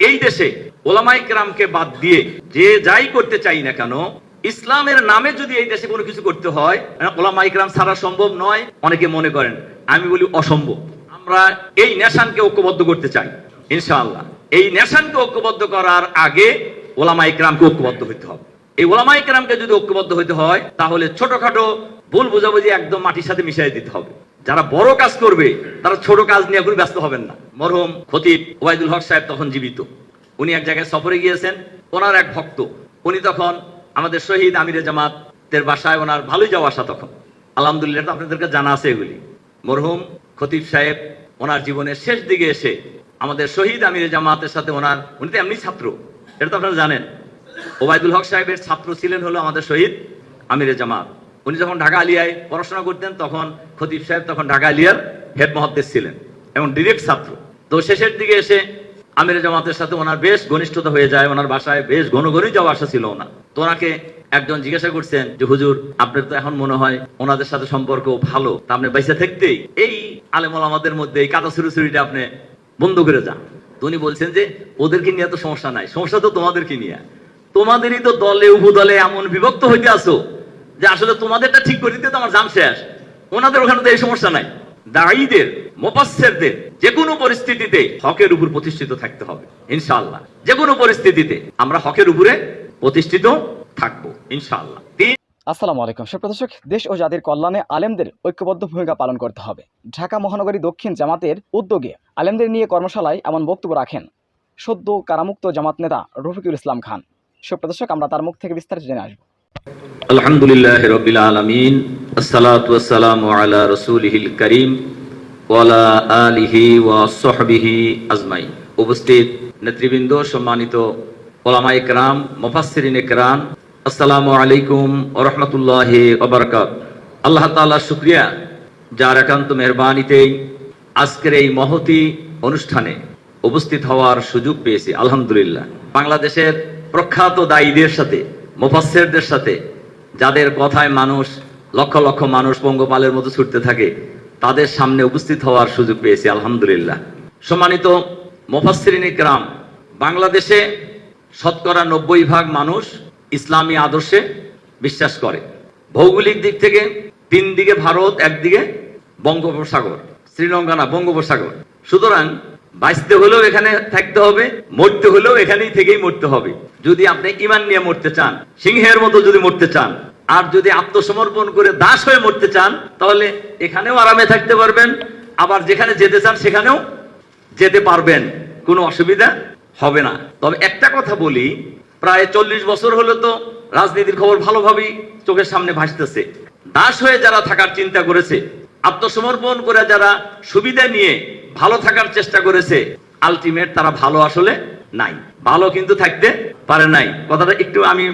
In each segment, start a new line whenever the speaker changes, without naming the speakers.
এই দেশে ওলামায়ে কেরামকে বাদ দিয়ে যে যাই করতে চাই না কেন, ইসলামের নামে যদি এই দেশে কোনো কিছু করতে হয়, ওলামায়ে কেরাম ছাড়া সম্ভব নয়। অনেকে মনে করেন, আমি বলি অসম্ভব। আমরা এই নেশানকে ঐক্যবদ্ধ করতে চাই ইনশাআল্লাহ। এই নেশানকে ঐক্যবদ্ধ করার আগে ওলামায়ে কেরামকে ঐক্যবদ্ধ হতে হবে। এই ওলামায়ে কেরামকে যদি ঐক্যবদ্ধ হতে হয়, তাহলে ছোটখাটো ভুল বোঝাবুঝি একদম মাটির সাথে মিশিয়ে দিতে হবে। যারা বড় কাজ করবে তারা ছোট কাজ নিয়ে কোনো ব্যস্ত হবেন না। মরহুম খতিব ওবায়দুল হক সাহেব তখন জীবিত। উনি এক জায়গায় সফরে গিয়েছেন, ওনার এক ভক্ত, উনি তখন আমাদের শহীদ আমিরে জামাতের বাসায়, ওনার ভালোই যাওয়া আসা তখন, আলহামদুলিল্লাহ, তো আপনাদেরকে জানা আছে এগুলি। মরহুম খতিব সাহেব ওনার জীবনের শেষ দিকে এসে আমাদের শহীদ আমিরে জামাতের সাথে উনি তো এমনি ছাত্র, এটা তো আপনারা জানেন। ওবায়দুল হক সাহেবের ছাত্র ছিলেন হলো আমাদের শহীদ আমিরে জামাত। উনি যখন ঢাকা আলিয়ায় পড়াশোনা করতেন, তখন খতিব সাহেব তখন ঢাকা আলিয়ার হেড মহাদ্দেশ ছিলেন এবং ডিরেক্ট ছাত্র। তো শেষের দিকে এসে আমিরে জামাতের সাথে ওনার বেশ ঘনিষ্ঠতা হয়ে যায়। ওনার বাসায় বেশ ঘন ঘনই যাওয়া আসা ছিল ওনার। তো ওনাকে একজন জিজ্ঞাসা করছেন যে, হুজুর, আপনার তো এখন মনে হয় ওনাদের সাথে সম্পর্ক ভালো, তা আপনি বাইসা থাকতেই এই আলেম ওলামাদের মধ্যে এই কাদা ছুরি আপনি বন্ধ করে যান। তো উনি বলছেন যে, ওদেরকে নিয়ে তো সমস্যা নাই, সমস্যা তো তোমাদেরকে নিয়ে। তোমাদেরই তো দলে উপদলে এমন বিভক্ত হইতে আসো যে আসলে তোমাদেরটা ঠিক করে দিতে তো আমার জাম শেষ। ওনাদের ওখানে তো এই সমস্যা নাই। দাঈদের, মুফাসসিরদের যে কোনো পরিস্থিতিতে হকের উপর প্রতিষ্ঠিত থাকতে হবে ইনশাআল্লাহ। যে কোনো পরিস্থিতিতে আমরা হকের উপরে প্রতিষ্ঠিত থাকবো ইনশাআল্লাহ।
আসসালামু আলাইকুম সুপ্রিয় দর্শক, দেশ ও জাতির কল্যাণে আলেমদের ঐক্যবদ্ধ ভূমিকা পালন করতে হবে। ঢাকা মহানগরী দক্ষিণ জামাতের উদ্যোগে আলেমদের নিয়ে কর্মশালায় এমন বক্তব্য রাখেন সদ্য কারামুক্ত জামাত নেতা রফিকুল ইসলাম খান। সুপ্রিয় দর্শক, আমরা তার মুখ থেকে বিস্তারিত জেনে আসবো।
আলহামদুলিল্লাহি রাব্বিল আলামিন, আসসালাতু ওয়াসসালামু আলা রাসূলিহিল কারীম ওয়া আলা আলিহি ওয়া সাহবিহি আজমাইন। উপস্থিত নেতৃবৃন্দ, সম্মানিত উলামায়ে কেরাম, মুফাসসিরিনে কেরাম, আসসালামু আলাইকুম ওয়া রাহমাতুল্লাহি ওয়া বারাকাতুহু। আল্লাহ তাআলার শুকরিয়া, যার একান্ত মেহেরবানিতে আজকের এই মহতি অনুষ্ঠানে উপস্থিত হওয়ার সুযোগ পেয়েছি। আলহামদুলিল্লাহ। বাংলাদেশের প্রখ্যাত দায়ীদের সাথে, মুফাসসিরদের সাথে, যাদের কথায় মানুষ, লক্ষ লক্ষ মানুষ পঙ্গপালের মতো ছুটতে থাকে, তাদের সামনে উপস্থিত হওয়ার সুযোগ পেয়েছি। আলহামদুলিল্লাহ। সম্মানিত মুফাসসিরিনে কেরাম, বাংলাদেশে শতকরা 90% মানুষ ইসলামী আদর্শে বিশ্বাস করে। ভৌগোলিক দিক থেকে 3 দিকে ভারত, একদিকে বঙ্গোপসাগর, শ্রীলঙ্কা না বঙ্গোপসাগর। সুতরাং বাঁচতে হলেও এখানে থাকতে হবে, মরতে হলেও এখানেই থেকেই মরতে হবে। যদি আপনি ঈমান নিয়ে মরতে চান, সিংহের মতো যদি মরতে চান, আর যদি আত্মসমর্পণ করে দাস হয়ে মরতে চান, তাহলে এখানেও আরামে থাকতে পারবেন, আবার যেখানে যেতে চান সেখানেও যেতে পারবেন, কোনো অসুবিধা হবে না। তবে একটা কথা বলি, প্রায় 40 বছর হলো তো রাজনীতির খবর ভালোভাবেই চোখের সামনে ভাসতেছে। দাস হয়ে যারা থাকার চিন্তা করেছে, আত্মসমর্পণ করে যারা সুবিধা নিয়ে ভালো থাকার চেষ্টা করেছে, আলটিমেট তারা ভালো আসলে নাই, ভালো কিন্তু থাকতে পারে নাই। কথাটা একটু আমি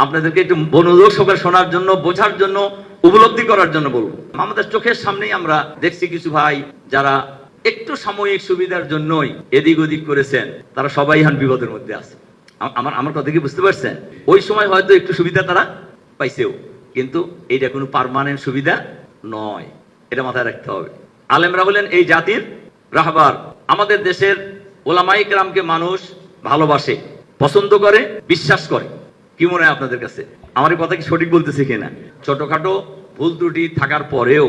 আপনাদেরকে একটু মনোযোগ সহকারে শোনার জন্য, বোঝার জন্য, উপলব্ধি করার জন্য বলবো। আমাদের চোখের সামনেই আমরা দেখছি কিছু ভাই যারা একটু সাময়িক সুবিধার জন্যই এদিক ওদিক করেছেন, তারা সবাই এখন বিপদের মধ্যে আছে। আমার কথা কি বুঝতে পারছেন? ওই সময় হয়তো একটু সুবিধা তারা পাইছেও, কিন্তু এইটা কোনো পার্মানেন্ট সুবিধা নয়, এটা মাথায় রাখতে হবে। আলেমরা হলেন এই জাতির রাহবার। আমাদের দেশের উলামায়ে কেরামকে মানুষ ভালোবাসে, পছন্দ করে, বিশ্বাস করে। কি মনে হয় আপনাদের কাছে? আমার এই কথা কি সঠিক বলতেছে কিনা? ছোটখাটো ভুল ত্রুটি থাকার পরেও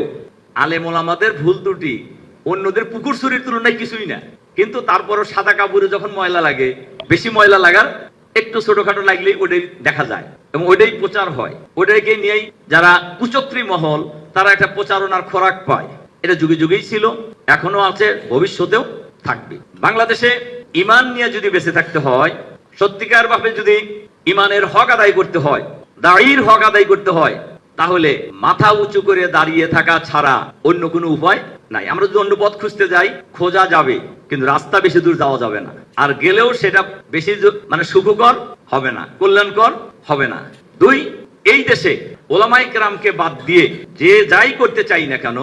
আলেম ওলামাদের ভুল ত্রুটি অন্যদের পুকুর চুরির তুলনায় কিছুই না। কিন্তু তারপরও সাদা কাপড়ে যখন ময়লা লাগে, বেশি ময়লা লাগার একটু ছোটখাটো লাগলেই ওটাই দেখা যায় এবং ওইটাই প্রচার হয়। ওটাকে নিয়েই যারা কুচক্রী মহল, তারা একটা প্রচারণার খোরাক পায়। এটা যুগে যুগেই ছিল, এখনো আছে, ভবিষ্যতেও থাকবে। বাংলাদেশে ঈমান নিয়ে যদি বেঁচে থাকতে হয়, সত্যিকার ভাবে যদি ঈমানের হক আদায় করতে হয়, দাঈর হক আদায় করতে হয়, তাহলে মাথা উঁচু করে দাঁড়িয়ে থাকা ছাড়া অন্য কোনো উপায় নাই। আমরা যদি অন্য পথ খুঁজতে যাই, খোঁজা যাবে, কিন্তু রাস্তা বেশি দূর যাওয়া যাবে না। আর গেলেও সেটা বেশি সুখকর হবে না, কল্যাণকর হবে না। 2, এই দেশে ওলামায়ে কেরামকে বাদ দিয়ে যে যাই করতে চাই না কেন,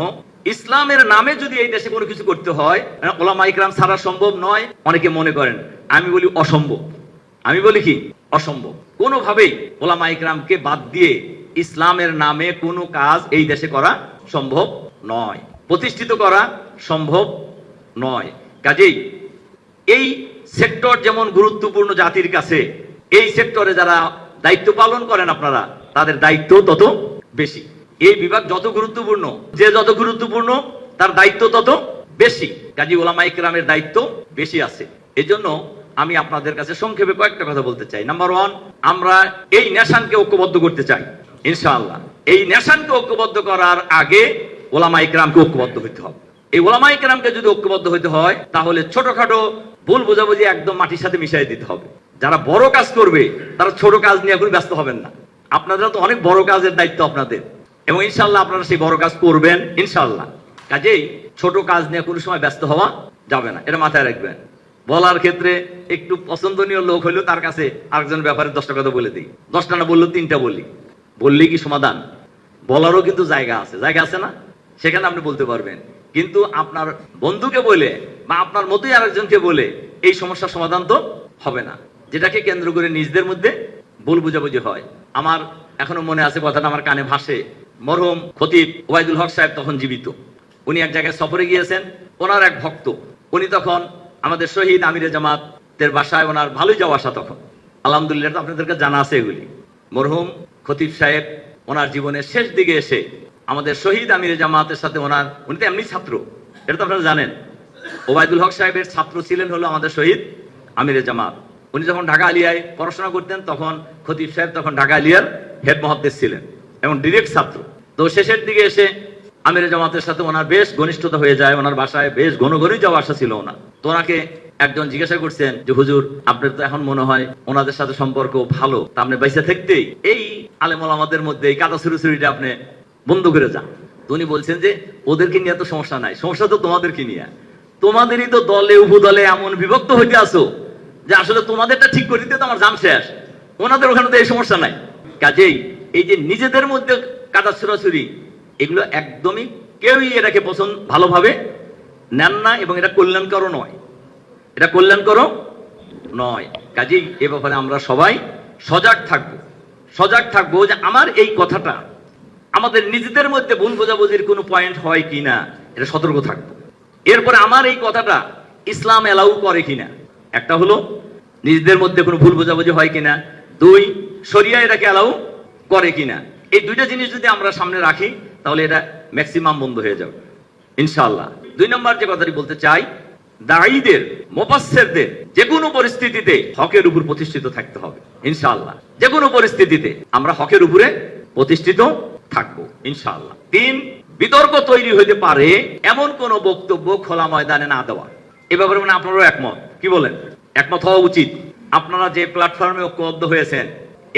ইসলামের নামে যদি এই দেশে কোনো কিছু করতে হয়, ওলামায়ে কেরাম ছাড়া সম্ভব নয়। অনেকে মনে করেন, আমি বলি অসম্ভব। আমি বলি কি? অসম্ভব। কোনোভাবেই ওলামায়ে কেরামকে বাদ দিয়ে ইসলামের নামে কোনো কাজ এই দেশে করা সম্ভব নয়, প্রতিষ্ঠিত করা সম্ভব নয়। কাজেই এই সেক্টর যেমন গুরুত্বপূর্ণ জাতির কাছে, এই সেক্টরে যারা দায়িত্ব পালন করেন আপনারা, তাদের দায়িত্ব তত বেশি। এই বিভাগ যত গুরুত্বপূর্ণ, যে যত গুরুত্বপূর্ণ তার দায়িত্ব তত বেশি। কাজী ওলামায়ে কেরামের দায়িত্ব বেশি আছে। এজন্য আমি আপনাদের কাছে সংক্ষেপে কয়েকটা কথা বলতে চাই। নাম্বার 1, আমরা এই নেশানকে ঐক্যবদ্ধ করতে চাই ইনশাআল্লাহ। এই নেশানকে ঐক্যবদ্ধ করার আগে ওলামায়ে কেরামকে ঐক্যবদ্ধ হতে হবে। এই ওলামায়ে কেরামকে যদি ঐক্যবদ্ধ হতে হয়, তাহলে ছোটখাটো ভুল বোঝাবুঝি একদম মাটির সাথে মিশিয়ে দিতে হবে। যারা বড় কাজ করবে তারা ছোট কাজ নিয়ে এখন ব্যস্ত হবেন না। আপনারা তো অনেক বড় কাজের দায়িত্ব আপনাদের, এবং ইনশাআল্লাহ আপনারা সেই বড় কাজ করবেন ইনশাআল্লাহ। কাজেই ছোট কাজ নিয়ে কোনো সময় ব্যস্ত হওয়া যাবে না, এটা মাথায় রাখবেন। বলার ক্ষেত্রে একটু পছন্দনীয় লোক হলেও তার কাছে আরেকজনের ব্যাপারে 10টা কথা বলে দিই, 10টা না বললেও 3টা বললেই কি সমাধান? বলারও কিন্তু জায়গা আছে না, সেখানে আপনি বলতে পারবেন। কিন্তু আপনার বন্ধুকে বলে বা আপনার মতোই আরেকজনকে বলে এই সমস্যার সমাধান তো হবে না, যেটাকে কেন্দ্র করে নিজেদের মধ্যে ভুল বুঝাবুঝি হয়। আমার এখনো মনে আছে কথাটা, আমার কানে ভাসে। মরহুম খতিব ওবায়দুল হক সাহেব তখন জীবিত। উনি এক জায়গায় সফরে গিয়েছেন, ওনার এক ভক্ত, উনি তখন আমাদের শহীদ আমিরে জামাতের বাসায়, ওনার ভালোই যাওয়া আসা তখন, আলহামদুলিল্লাহ আপনাদেরকে জানা আছে এগুলি। মরহুম খতিব সাহেব ওনার জীবনের শেষ দিকে এসে আমাদের শহীদ আমিরে জামাতের সাথে উনি তো এমনি ছাত্র, এটা তো আপনারা জানেন। ওবায়দুল হক সাহেবের ছাত্র ছিলেন হলো আমাদের শহীদ আমিরে জামাত। উনি যখন ঢাকা আলিয়ায় পড়াশোনা করতেন, তখন খতিব সাহেব তখন ঢাকা আলিয়ার হেড মহাদ্দেশ ছিলেন এবং ডিরেক্ট ছাত্র। তো শেষের দিকে এসে আমিরে জামাতের সাথে ওনার বেশ ঘনিষ্ঠতা হয়ে যায়, ওনার বাসায় বেশ ঘনঘনই যাওয়া আসা ছিল ওনার। তো ওনাকে একজন জিজ্ঞাসা করছেন যে হুজুর, আপনার তো এখন মনে হয় ওনাদের সাথে সম্পর্ক ভালো, তা আপনি বাইসা থাকতেই এই আলেম ওলামাদের মধ্যে এই কাদা ছুরি আপনি বন্ধ করে যান। তো উনি বলছেন যে ওদেরকে নিয়ে তো সমস্যা নাই, সমস্যা তো তোমাদেরকে নিয়ে। তোমাদেরই তো দলে উপদলে এমন বিভক্ত হইতে আসো যে আসলে তোমাদেরটা ঠিক করে দিতে তো আমার জান শেষ, ওনাদের ওখানে তো এই সমস্যা নাই। কাজেই এই যে নিজেদের মধ্যে কাদা ছুরি, এগুলো একদমই কেউই এটাকে ভালোভাবে নেন না, এবং এটা কল্যাণকর নয়। কাজেই এ ব্যাপারে আমরা সবাই সজাগ থাকবো যে আমার এই কথাটা আমাদের নিজেদের মধ্যে ভুল বোঝাবুঝির কোনো পয়েন্ট হয় কিনা, এটা সতর্ক থাকবো। এরপরে আমার এই কথাটা ইসলাম এলাউ করে কিনা, একটা হলো নিজেদের মধ্যে কোনো ভুল বোঝাবুঝি হয় কিনা, 2 শরিয়া এটাকে এলাউ করে কিনা। এই 2টা জিনিস যদি আমরা সামনে রাখি, তাহলে এটা ম্যাক্সিমাম বন্ধ হয়ে যাবে ইনশাআল্লাহ। 2 নম্বর যে কথাটি বলতে চাই, দাঈদের মুফাসসিরদের যে কোনো পরিস্থিতিতে হকের উপর প্রতিষ্ঠিত থাকতে হবে ইনশাআল্লাহ। যে কোনো পরিস্থিতিতে আমরা হকের উপরে প্রতিষ্ঠিত থাকবো ইনশাআল্লাহ। 3, বিতর্ক তৈরি হইতে পারে এমন কোন বক্তব্য খোলা ময়দানে না দেওয়া। এ ব্যাপারে মানে আপনারাও একমত, কি বলেন? একমত হওয়া উচিত। আপনারা যে প্ল্যাটফর্মে ঐক্যবদ্ধ হয়েছেন,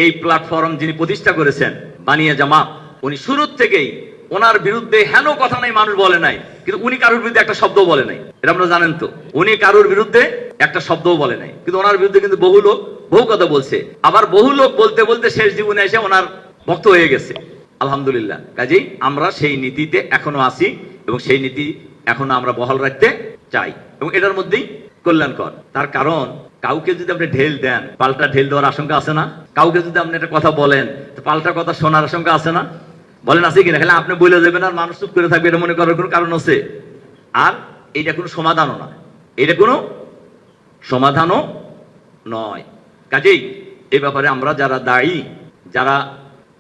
এই প্ল্যাটফর্ম যিনি প্রতিষ্ঠা করেছেন বানিয়া জামাত, উনি শুরুর থেকেই ওনার বিরুদ্ধে হেন কথা নাই মানুষ বলে নাই, কিন্তু উনি কারোর বিরুদ্ধে একটা শব্দও বলে নাই, এটা আপনারা জানেন তো। উনি কারোর বিরুদ্ধে একটা শব্দও বলে নাই, কিন্তু ওনার বিরুদ্ধে কিন্তু বহু লোক বহু কথা বলছে। আবার বহু লোক বলতে বলতে শেষ জীবনে এসে ওনার ভক্ত হয়ে গেছে, আলহামদুলিল্লাহ। কাজেই আমরা সেই নীতিতে এখনো আছি, এবং সেই নীতি এখনো আমরা বহাল রাখতে চাই, এবং এটার মধ্যেই কল্যাণকর। তার কারণ কাউকে যদি আপনি ঢেল দেন, পাল্টা ঢেল দেওয়ার আশঙ্কা আছে না? কাউকে যদি আপনি একটা কথা বলেন, তো পাল্টা কথা শোনার আশঙ্কা আছে না? বলেন আছে কিনা? খালি আপনি বলে দেবেন আর মানুষ চুপ করে থাকবে, এটা মনে করার কোনো কারণ আছে? আর এটা কোনো সমাধানও না, এটা কোনো সমাধানও নয়। কাজেই এই ব্যাপারে আমরা যারা দায়ী,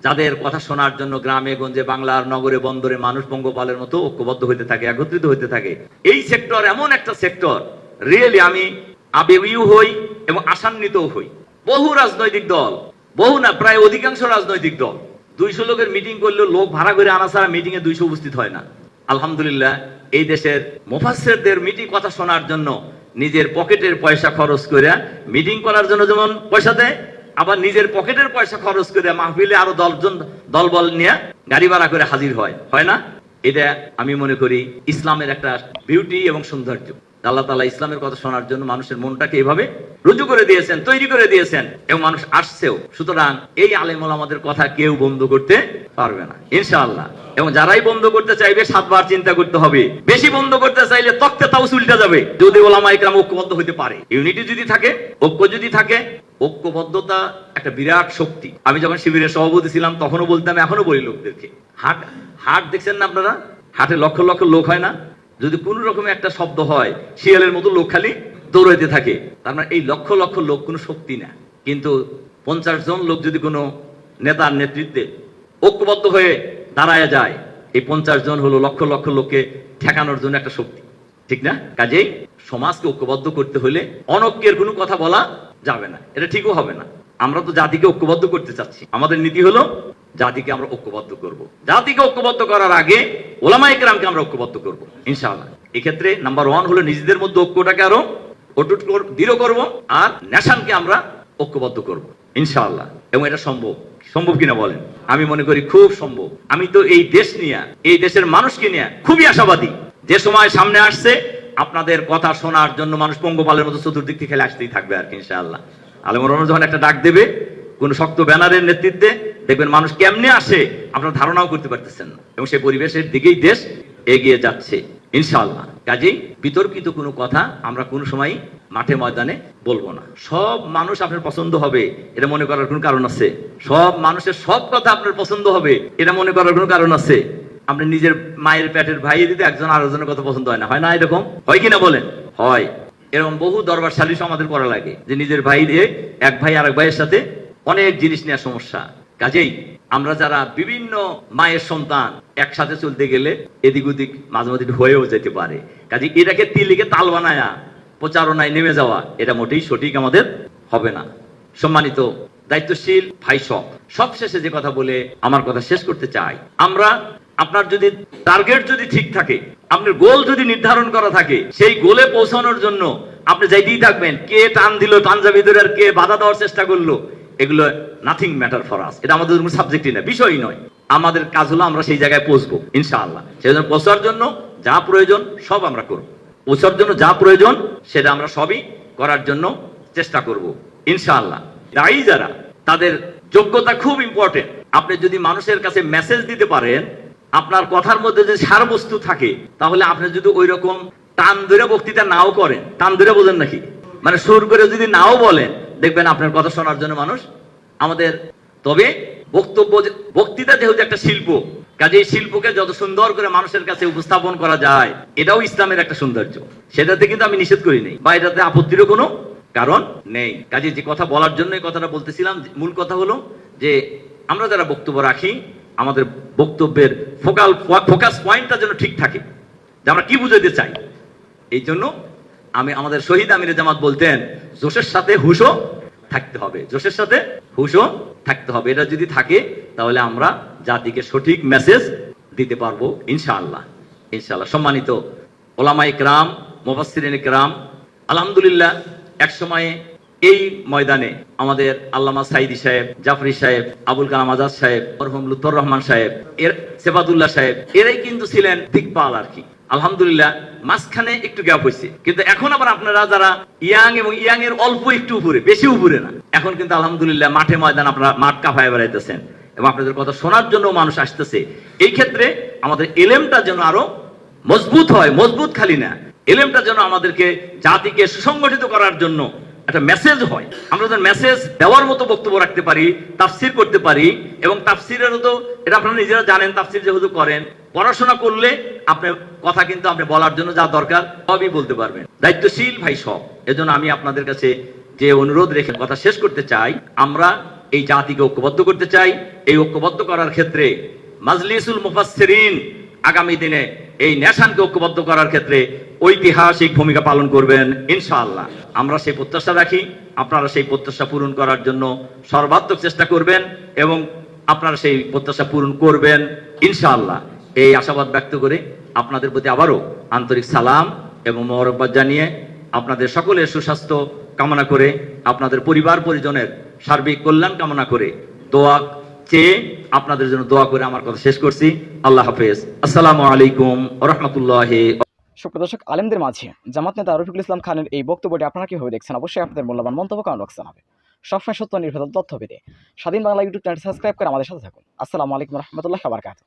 যাদের কথা শোনার জন্য গ্রামে গঞ্জে বাংলার নগরে বন্দরে মানুষ পঙ্গপালের মতো ঐক্যবদ্ধ হইতে থাকে, একত্রিত হইতে থাকে, এই সেক্টর এমন একটা সেক্টর, রিয়েলি আমি আবেগীও হই এবং আশান্বিতও হই। বহু রাজনৈতিক দল, বহু না প্রায় অধিকাংশ রাজনৈতিক দল 200 লোকের মিটিং করলেও লোক ভাড়া করে আনা ছাড়া মিটিং এ 200 উপস্থিত হয় না। আলহামদুলিল্লাহ, এই দেশের মুফাসসিরদের মিটিং কথা শোনার জন্য নিজের পকেটের পয়সা খরচ করে মিটিং করার জন্য যেমন পয়সা দেয়, আবার নিজের পকেটের পয়সা খরচ করে মাহফিলে আরো দলবল নিয়ে গাড়ি ভাড়া করে হাজির হয় না? এটা আমি মনে করি ইসলামের একটা বিউটি এবং সৌন্দর্য। আল্লাহ তাআলা ইসলামের কথা শোনার জন্য মানুষের মনটাকে এভাবে রুজু করে দিয়েছেন, তৈরি করে দিয়েছেন, এবং মানুষ আসছেও। সুতরাং এই আলেম ওলামাদের কথা কেউ বন্ধ করতে পারবে না ইনশাআল্লাহ। এবং যারাই বন্ধ করতে চাইবে 7 বার চিন্তা করতে হবে। বেশি বন্ধ করতে চাইলে তক্তে তাও উল্টে যাবে। যদি ওলামায়ে কেরাম ঐক্যবদ্ধ হতে পারে, ইউনিটি যদি থাকে, ঐক্য যদি থাকে, ঐক্যবদ্ধতা একটা বিরাট শক্তি। আমি যখন শিবিরের সভাপতি ছিলাম তখনও বলতাম, এখনো বলি লোকদেরকে, হাট দেখছেন না আপনারা? হাটে লক্ষ লক্ষ লোক হয় না? যদি কোন রকমের একটা শব্দ হয়, শিয়ালের মতো লোক খালি দৌড়াইতে থাকে। তার মানে এই লক্ষ লক্ষ লোক কোনো শক্তি না, কিন্তু 50 জন লোক যদি কোনো নেতার নেতৃত্বে ঐক্যবদ্ধ হয়ে দাঁড়ায় যায়, এই 50 জন হলো লক্ষ লক্ষ লোককে ঠেকানোর জন্য একটা শক্তি, ঠিক না? কাজেই সমাজকে ঐক্যবদ্ধ করতে হলে অনৈক্যের কোনো কথা বলা যাবে না, এটা ঠিকও হবে না। আমরা তো জাতিকে ঐক্যবদ্ধ করতে চাচ্ছি, আমাদের নীতি হলো জাতিকে আমরা ঐক্যবদ্ধ করব। জাতিকে ঐক্যবদ্ধ করার আগে ওলামায়ে কেরামকে আমরা ঐক্যবদ্ধ করব ইনশাআল্লাহ। এক্ষেত্রে নাম্বার 1 হলো নিজেদের মধ্যে ঐক্যটাকে আরো অটুট দৃঢ় করব, আর ন্যাশনকে আমরা ঐক্যবদ্ধ করব ইনশাআল্লাহ। এবং এটা সম্ভব, সম্ভব কিনা বলেন? আমি মনে করি খুব সম্ভব। আমি তো এই দেশ নিয়ে, এই দেশের মানুষকে নিয়ে খুবই আশাবাদী। যে সময় সামনে আসছে, আপনাদের কথা শোনার জন্য মানুষ পঙ্গপালের মতো চতুর্দিক থেকে খেলে আসতেই থাকবে আর কি ইনশাআল্লাহ। আলেমরা যখন একটা ডাক দেবে কোন শক্ত ব্যানারের নেতৃত্বে, দেখবেন মানুষ কেমনে আসে আপনারা ধারণাও করতে পারতেছেন না, এবং সেই পরিবেশের দিকেই দেশ এগিয়ে যাচ্ছে ইনশাআল্লাহ। কাজেই বিতর্কিত কোনো কথা আমরা কোনো সময় মাঠে ময়দানে বলবো না। সব মানুষ আপনার পছন্দ হবে এটা মনে করার কোনো কারণ আছে? সব মানুষের সব কথা আপনার পছন্দ হবে এটা মনে করার কোনো কারণ আছে? আপনি নিজের মায়ের পেটের ভাই দিতে একজন আরেকজনের কথা পছন্দ হয় না, হয় না? এরকম হয় কিনা বলেন? হয়। এরকম বহু দরবার সালিশ আমাদের করা লাগে, যে নিজের ভাই দিয়ে এক ভাই আরেক ভাইয়ের সাথে অনেক জিনিস নিয়ে সমস্যা। কাজেই আমরা যারা বিভিন্ন মায়ের সন্তান, একসাথে চলতে গেলে এদিক ওদিক মাঝে মাঝে হয়েও যেতে পারে। কাজে এটাকে তিলিকে তাল বানায়া প্রচারণায় নেমে যাওয়া, এটা মোটেই সঠিক আমাদের হবে না। সম্মানিত দায়িত্বশীল ভাই সব শেষে যে কথা বলে আমার কথা শেষ করতে চাই, আমরা আপনার যদি টার্গেট যদি ঠিক থাকে, আপনার গোল যদি নির্ধারণ করা থাকে, সেই গোলে পৌঁছানোর জন্য আপনি যাইতেই থাকবেন। কে টান দিল পাঞ্জাবি ধরে, আর কে বাধা দেওয়ার চেষ্টা করলো, এগুলো নাথিং ম্যাটার ফর আস। এটা আমাদের কোনো সাবজেক্টই না, বিষয়ই নয়। আমাদের কাজ হলো আমরা সেই জায়গায় পৌঁছবো ইনশাআল্লাহ। সেই জন্য পৌঁছার জন্য যা প্রয়োজন সব আমরা করব। পৌঁছার জন্য যা প্রয়োজন সেটা আমরা সবই করার জন্য চেষ্টা করব ইনশাআল্লাহ। দায়ী যারা, তাদের যোগ্যতা খুব ইম্পর্টেন্ট। আপনি যদি মানুষের কাছে মেসেজ দিতে পারেন, আপনার কথার মধ্যে যদি সারবস্তু থাকে, তাহলে আপনি যদি ওই রকম টান ধরে বক্তৃতা নাও করেন, টান ধরে বোঝেন নাকি, মানে সুর করে যদি নাও বলেন, দেখবেন আপনার কথা শোনার জন্য মানুষ আমাদের। তবে বক্তৃতা যেহেতু একটা শিল্প, কাজে এই শিল্পকে যত সুন্দর করে মানুষের কাছে উপস্থাপন করা যায়, এটাও ইসলামের একটা সৌন্দর্য। সেটাতে কিন্তু আমি নিষেধ করি নাই, বা এটাতে আপত্তিরও কোনো কারণ নেই। কাজে যে কথা বলার জন্য এই কথাটা বলতেছিলাম, মূল কথা হলো যে আমরা যারা বক্তব্য রাখি, আমাদের বক্তব্যের ফোকাস পয়েন্টটা যেন ঠিক থাকে, যে আমরা কি বুঝাইতে চাই। এই জন্য আমাদের শহীদ আমিরে জামাত বলতেন, জোশের সাথে হুশও থাকতে হবে, জোশের সাথে হুশও থাকতে হবে। এটা যদি থাকে, তাহলে আমরা জাতিকে সঠিক মেসেজ দিতে পারবো ইনশাআল্লাহ ইনশাআল্লাহ। সম্মানিত ওলামায়ে কেরাম, মুফাসসিরিনে কেরাম, আলহামদুলিল্লাহ এক সময়ে এই ময়দানে আমাদের আল্লামা সাইদি সাহেব, জাফরি সাহেব, আবুল কালাম আজাদ সাহেব, মরহুম লুৎফর রহমান সাহেব, সেবাদুল্লাহ সাহেব, এরাই কিন্তু ছিলেন দিকপাল আর কি। আলহামদুলিল্লাহ মাঝখানে একটু গ্যাপ হয়েছে, কিন্তু এখন আবার আপনারা যারা ইয়াং, এবং ইয়াং এর অল্প একটু উপরে, বেশি উপরে না, এখন কিন্তু আলহামদুলিল্লাহ মাঠে ময়দান আপনারা মাঠ কাঁপায় বেড়াইতেছেন, এবং আপনাদের কথা শোনার জন্য মানুষ আসতেছে। এই ক্ষেত্রে আমাদের এলেমটা যেন আরো মজবুত হয়, মজবুত খালি না, এলেমটা যেন আমাদেরকে জাতিকে সুসংগঠিত করার জন্য একটা মেসেজ হয়। আমরা যেন মেসেজ দেওয়ার মতো বক্তব্য রাখতে পারি, তাফসির করতে পারি। এবং তাফসিরেরও তো এটা আপনারা নিজেরা জানেন, তাফসির যেহেতু করেন, পড়াশোনা করলে আপনার কথা কিন্তু আপনি বলার জন্য যা দরকার সবই বলতে পারবেন। দায়িত্বশীল ভাই সব, এজন্য আমি আপনাদের কাছে যে অনুরোধ রেখে কথা শেষ করতে চাই, আমরা এই জাতিকে ঐক্যবদ্ধ করতে চাই। এই ঐক্যবদ্ধ করার ক্ষেত্রে মাজলিসুল মুফাসসিরিন আগামী দিনে এই নেশনকে ঐক্যবদ্ধ করার ক্ষেত্রে ঐতিহাসিক ভূমিকা পালন করবেন ইনশাআল্লাহ। আমরা সেই প্রত্যাশা রাখি, আপনারা সেই প্রত্যাশা পূরণ করার জন্য সর্বাত্মক চেষ্টা করবেন, এবং আপনারা সেই প্রত্যাশা পূরণ করবেন ইনশাআল্লাহ। এই আশাবাদ ব্যক্ত করে আপনাদের প্রতি আবারও আন্তরিক সালাম এবং মোবারকবাদ জানিয়ে, আপনাদের সকলের সুস্বাস্থ্য কামনা করে, আপনাদের পরিবার পরিজনের সার্বিক কল্যাণ কামনা করে, দোয়া চেয়ে আপনাদের জন্য দোয়া করে আমার কথা শেষ করছি। আল্লাহ হাফেজ। আসসালামু আলাইকুম ওয়া রাহমাতুল্লাহি।
সুপ্রদর্শক, আলেমদের মাঝে জামাত নেতা রফিকুল ইসলাম খানের এই বক্তব্যটি আপনারা কিভাবে দেখছেন? অবশ্যই আপনাদের মূল্যবান মন্তব্য কমেন্ট বক্সে জানাবেন। সবসময় সত্য নির্ভেজাল তথ্য পেতে স্বাধীন বাংলা ইউটিউব চ্যানেল সাবস্ক্রাইব করে আমাদের সাথে থাকুন। আসসালামু আলাইকুম ওয়া রাহমাতুল্লাহি ওয়া বারাকাতুহু।